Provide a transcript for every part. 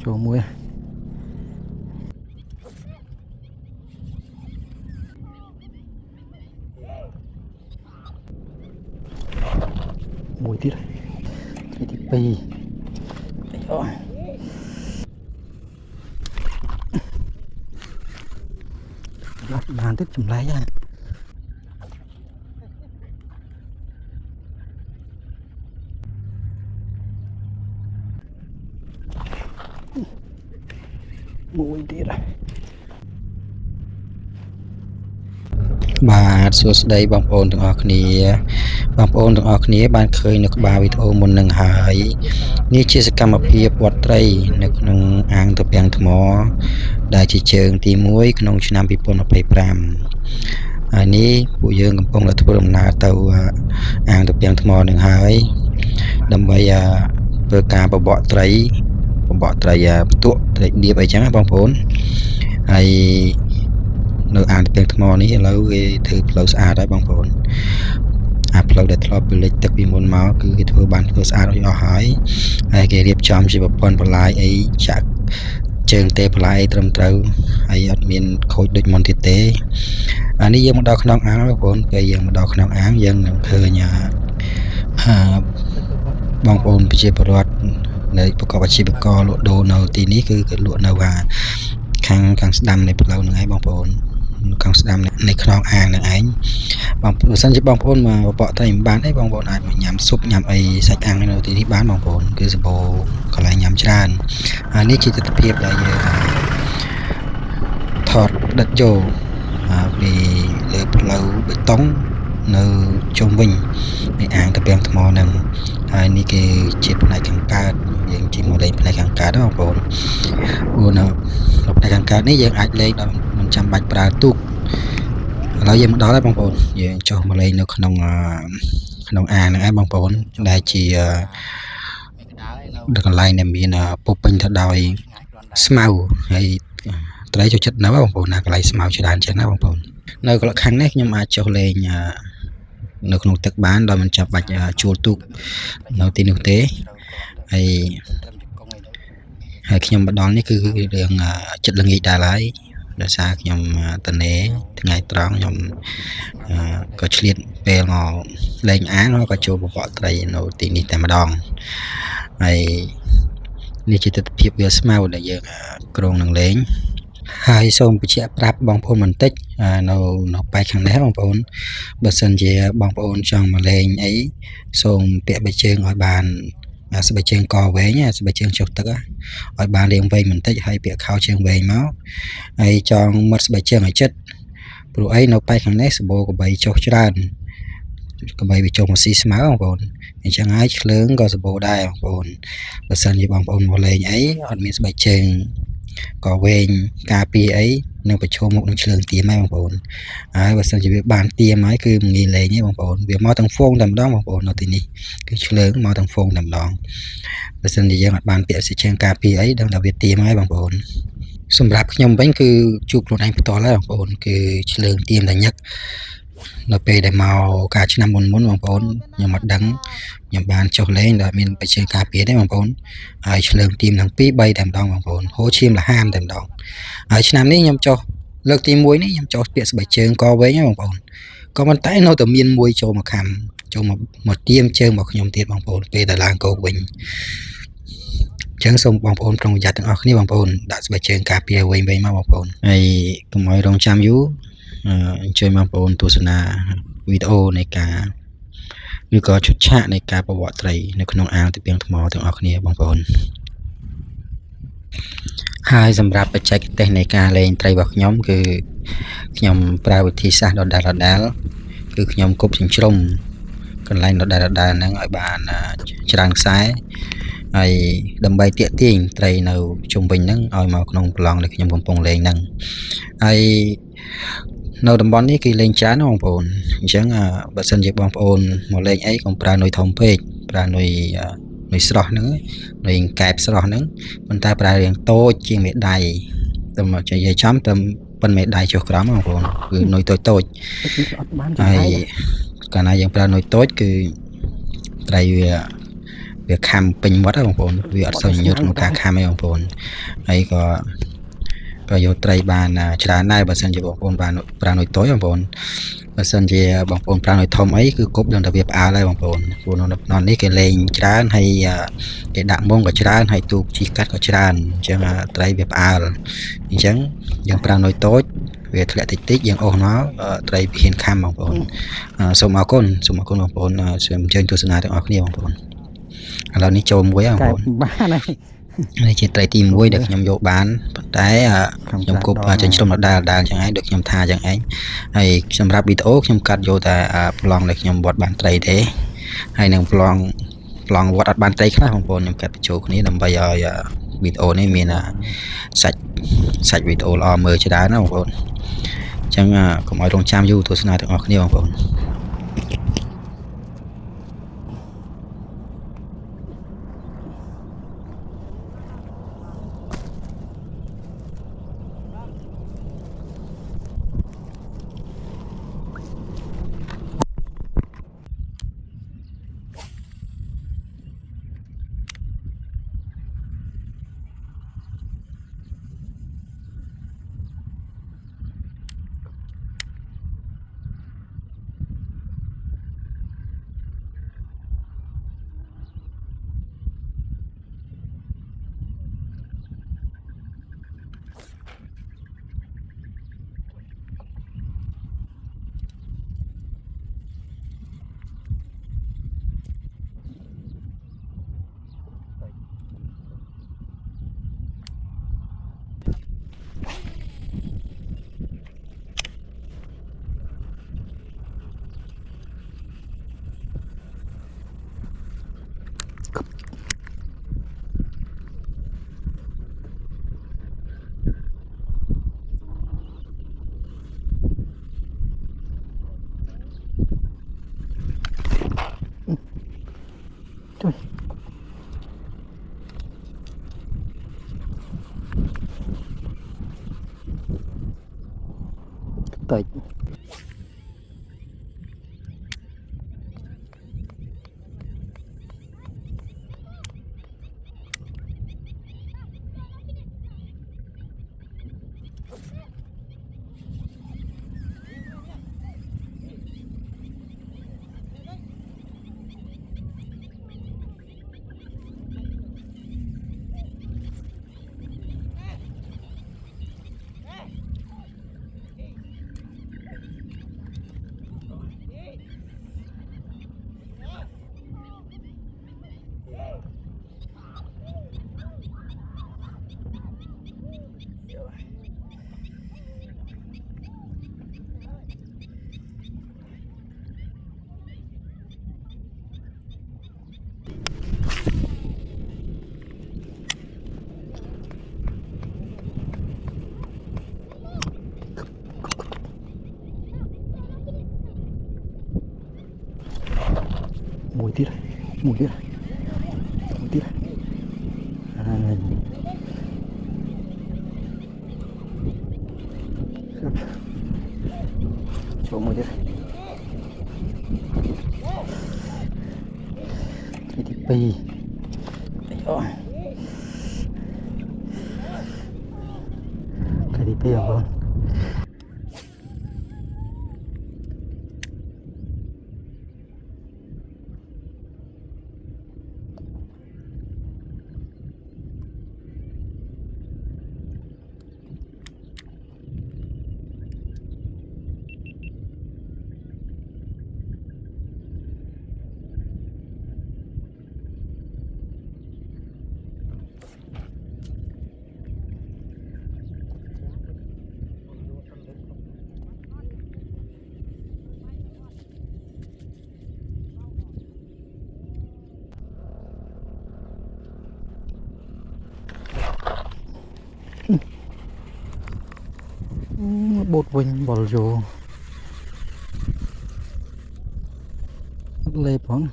ចូលមួយទៀតទី2អូអត់បានទឹកចម្លែកហ่ะមួយទៀតបាទសួស្តីបងប្អូនទាំងអស់គ្នាបានឃើញនៅក្បាលវីដេអូមុននឹងហើយនេះជាសកម្មភាពវត្តត្រីនៅក្នុងអាងត្រពាំងថ្មដែលជាជើងទី1ក្នុងឆ្នាំ2025ហើយនេះពួកយើងកំពុងតែធ្វើដំណើរទៅអាងត្រពាំងថ្មនឹងហើយដើម្បីធ្វើការបបកត្រីផ្ទក់ត្រីដៀបអីចឹងណាបងប្អូនហើយនៅអាងត្រពាំងថ្មនេះឥឡូវគេធ្វើផ្លូវស្អាតហើយបងប្អូនផ្លូវដែលធ្លាប់លិចទឹកពីមុនមកគឺគេធ្វើស្អាតរួចអស់ហើយគេរៀបចំជាប្រព័ន្ធបន្លាយអីចាក់ជើងទេបន្លាយត្រឹមត្រូវហើយអត់មានខូចដូចមុនទៀតទេនេះយើងមកដល់ក្នុងអាងបងប្អូនពេលយើងមកដល់ក្នុងអាងយើងនឹងឃើញបងប្អូនប្រជាពលរដ្ឋនៅប្រកបអាជីវករលក់ដូរនៅទីនេះគឺគេលក់នៅខាងស្ដាំនៃផ្លូវហ្នឹងឯងបងប្អូនខាងស្ដាំនៃខ្នងអាងហ្នឹងឯងបងប្អូនបើសិនជាបងប្អូនមកបបកត្រីមិនបានទេបងប្អូនអាចមកញ៉ាំស៊ុបញ៉ាំអីសាច់អាំងនៅទីនេះបានបងប្អូនគឺសម្បូរកន្លែងញ៉ាំច្រើនហើយនេះជាទស្សនវិជ្ជាដែលយើងថតផ្ដិតយកពីលើផ្លូវបេតុងនៅជុំវិញនៃអាងត្រពាំងថ្មហ្នឹងហើយនេះគេជាផ្នែកខាងកើតយើងជិះមកលេងផ្នែកខាងកើតបងប្អូននៅផ្នែកខាងកើតនេះយើងអាចលេងដោយមិនចាំបាច់ប្រើទូកឥឡូវយើងមកដល់ហើយបងប្អូនយើងចុះមកលេងនៅក្នុងអាងហ្នឹងឯងបងប្អូនដែលជាកន្លែងដែលមានពុះពេញទៅដោយស្មៅហើយត្រីចូលចិត្តនៅបងប្អូនណាកន្លែងស្មៅច្រើនចឹងណាបងប្អូននៅកន្លែងខាងនេះខ្ញុំអាចចុះលេងនៅក្នុងទឹកបានដោយមិនចាំបាច់ជួលទូកនៅទីនោះទេហើយខ្ញុំមកដល់នេះគឺរឿងចិត្តល្ងាចដែរហើយដោយសារខ្ញុំតនេថ្ងៃត្រង់ខ្ញុំក៏ឆ្លៀតពេលមកលេងអាងក៏ចូលបបកត្រីនៅទីនេះតែម្ដងហើយនេះជាទស្សនវិជ្ជាវាស្មៅដែលយើងក្រុងនឹងលេងហើយសូមបញ្ជាក់ប្រាប់បងប្អូនបន្តិចនៅប៉ែកខាងនេះបងប្អូនបើសិនជាបងប្អូនចង់មកលេងអីសូមពាក់បិទជើងឲ្យបានស្បែកជើងកវែងស្បែកជើងចុះទឹកឲ្យបានរាងវែងបន្តិចហើយពាក់ខោជើងវែងមកហើយចងមាត់ស្បែកជើងឲ្យជិតព្រោះអីនៅប៉ែកខាងនេះសម្បូរកបីចុះច្រើនកបីវាចុះមកស៊ីស្មៅបងប្អូនអញ្ចឹងហើយឆ្លើងក៏សម្បូរដែរបងប្អូនបើសិនជាបងប្អូនមកលេងអីអត់មានស្បែកជើងក៏វែងការពារអីនឹងប្រឈមមុខនឹងឆ្លើងទៀមហើយបងប្អូនហើយបើសិនជាវាបានទៀមហើយគឺមិនងាយលេងទេបងប្អូនវាមកទាំងហ្វូងតែម្ដងបងប្អូននៅទីនេះគឺឆ្លើងមកទាំងហ្វូងតែម្ដងបើសិនជាយើងអត់បានពាក់ស្បែកជើងការពារអីដឹងថាវាទៀមហើយបងប្អូនសម្រាប់ខ្ញុំវិញគឺជួបខ្លួនឯងផ្ទាល់ហើយបងប្អូនគឺឆ្លើងទៀមតែញឹកនៅពេលដែលមកការឆ្នាំមុនបងប្អូនខ្ញុំអត់ដឹងខ្ញុំបានចុះលេងដែលមានបច្ចេកការពារទេបងប្អូនហើយឆ្លើងទីមទាំង2 3តែម្ដងបងប្អូនហូរឈាមលហាមតែម្ដងហើយឆ្នាំនេះខ្ញុំចុះលើកទី1នេះខ្ញុំចុះពាក់ស្បែកជើងកវែងហ្នឹងបងប្អូនក៏ប៉ុន្តែនៅតែមានមួយចូលមកខំចូលមកទៀមជើងមកខ្ញុំទៀតបងប្អូនពេលដែលឡើងគោកវិញអញ្ចឹងសូមបងប្អូនប្រុងប្រយ័ត្នទាំងអស់គ្នាបងប្អូនដាក់ស្បែកជើងការពារវែងមកបងប្អូនហើយកុំឲ្យរងចាំយូរអញ្ជើញបងប្អូនទស្សនាវីដេអូនៃការឬក៏ឈុតឆាកនៃការបបកត្រីនៅក្នុងអាងត្រពាំងថ្មទាំងអស់គ្នាបងប្អូនហើយសម្រាប់បច្ចេកទេសនៃការលេងត្រីរបស់ខ្ញុំគឺខ្ញុំប្រើវិធីសាស្ត្រដដែលគឺខ្ញុំគប់ចិញ្ច្រំកន្លែងដដែលហ្នឹងឲ្យបានច្រើនខ្សែហើយដើម្បីទាក់ទាញត្រីនៅជុំវិញហ្នឹងឲ្យមកក្នុងប្លង់ដែលខ្ញុំកំពុងលេងហ្នឹងហើយនៅតំបន់នេះគេលេងច្រើនណាបងប្អូនអញ្ចឹងបើសិនជាបងប្អូនមកលេងអីកុំប្រើនុយធំពេកប្រើនុយស្រស់ហ្នឹងនុយកែបស្រស់ហ្នឹងប៉ុន្តែប្រើរាងតូចជាងមេដៃតែមកនិយាយចំតែប៉ុនមេដៃចុះក្រោមបងប្អូនគឺនុយតូចហើយកាលណាយើងប្រើនុយតូចគឺត្រីវា việc kham pin mất đó bông bồn vì ở sau nhớ trong cả kham ấy bông bồn ấy có vô tray bàn trà này bà sân chỉ bông bồn bàn bàn nồi tối bông bồn bà sân chỉ bông bồn bàn nồi thom ấy cứ cốp đường đặc biệt áo đây bông bồn bồn nó ní cái lên trà hay cái đạm mông của trà hay tu chỉ cắt của trà chẳng tray biệt áo chẳngยังbàn nồi tối về lại tích tíchยังô nó tray bị hiện kham bông bồn sumเอาก้นบางคนเชิญตัวสนาทั้งออกนี่บางคนเรานี่โจมไว้บางคนบ้านนี่เจตใจตีมไว้เด็กยำโยบานแต่ยำกบจนชมเราได้จังไงเด็กยำทาจังไงไอ้สำหรับวิดีโอยำกัดโยแต่ปลองเด็กยำบดบานไตรเด้ให้หนึ่งปลองวัดบานไตรคลาบางคนยำกัดโจคนนี้นำไปวิดีโอนี่มีสัจวิดีโอรอมือจะได้นะบางคนจังก็หมายตรงจำอยู่ตัวสนาทั้งออกนี่บางคนติดmùi tiết chỗ mùi tiết cái tí pi cái tí pi không bột vinh bỏ vô lê bóng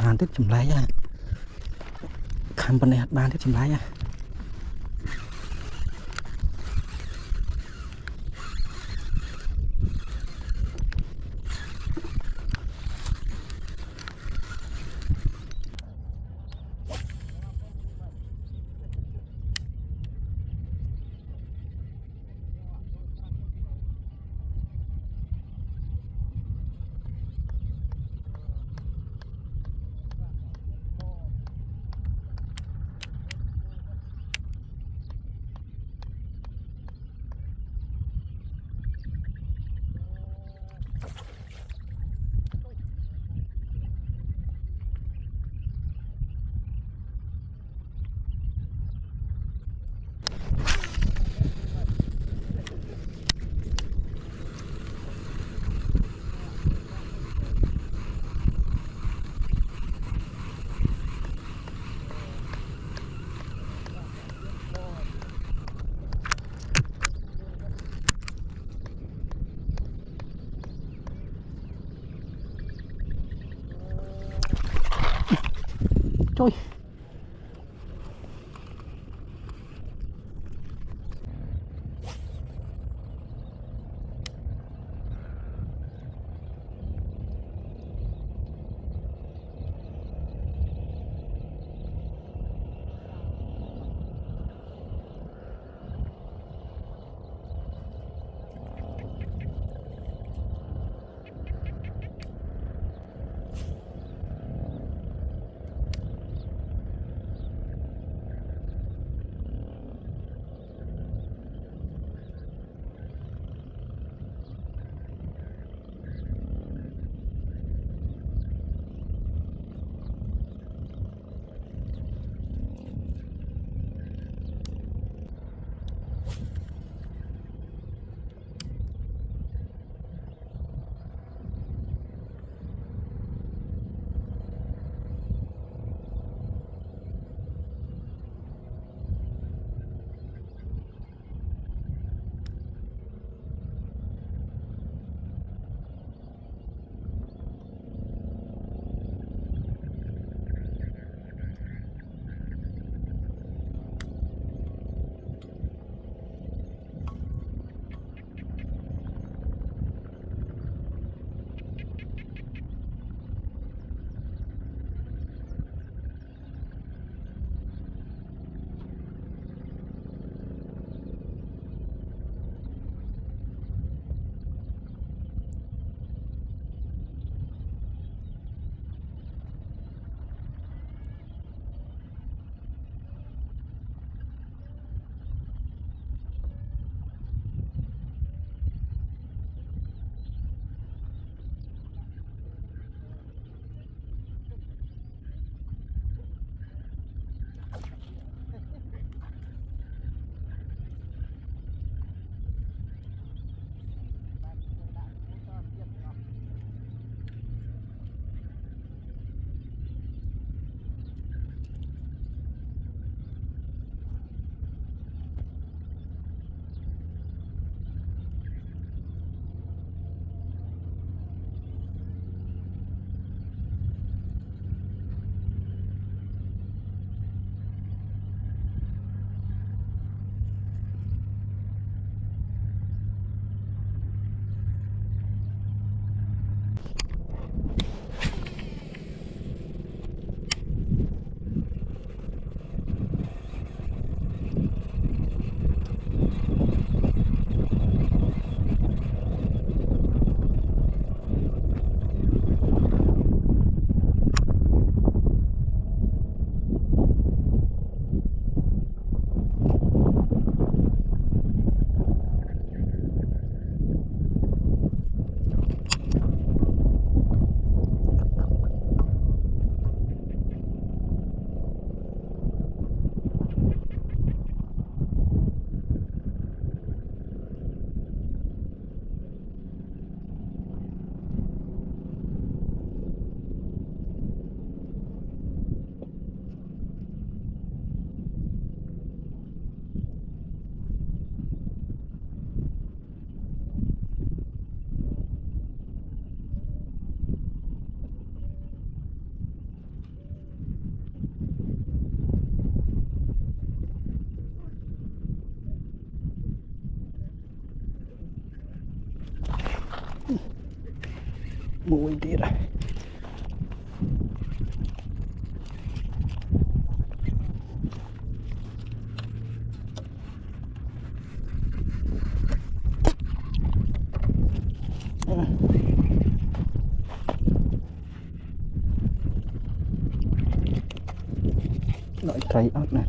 បានទឹកចម្លែកហ่ะខំប៉ុណ្ណេះអត់បានទឹកចម្លែកហ่ะជួយ មួយទៀតហើយដោយត្រីអត់ណា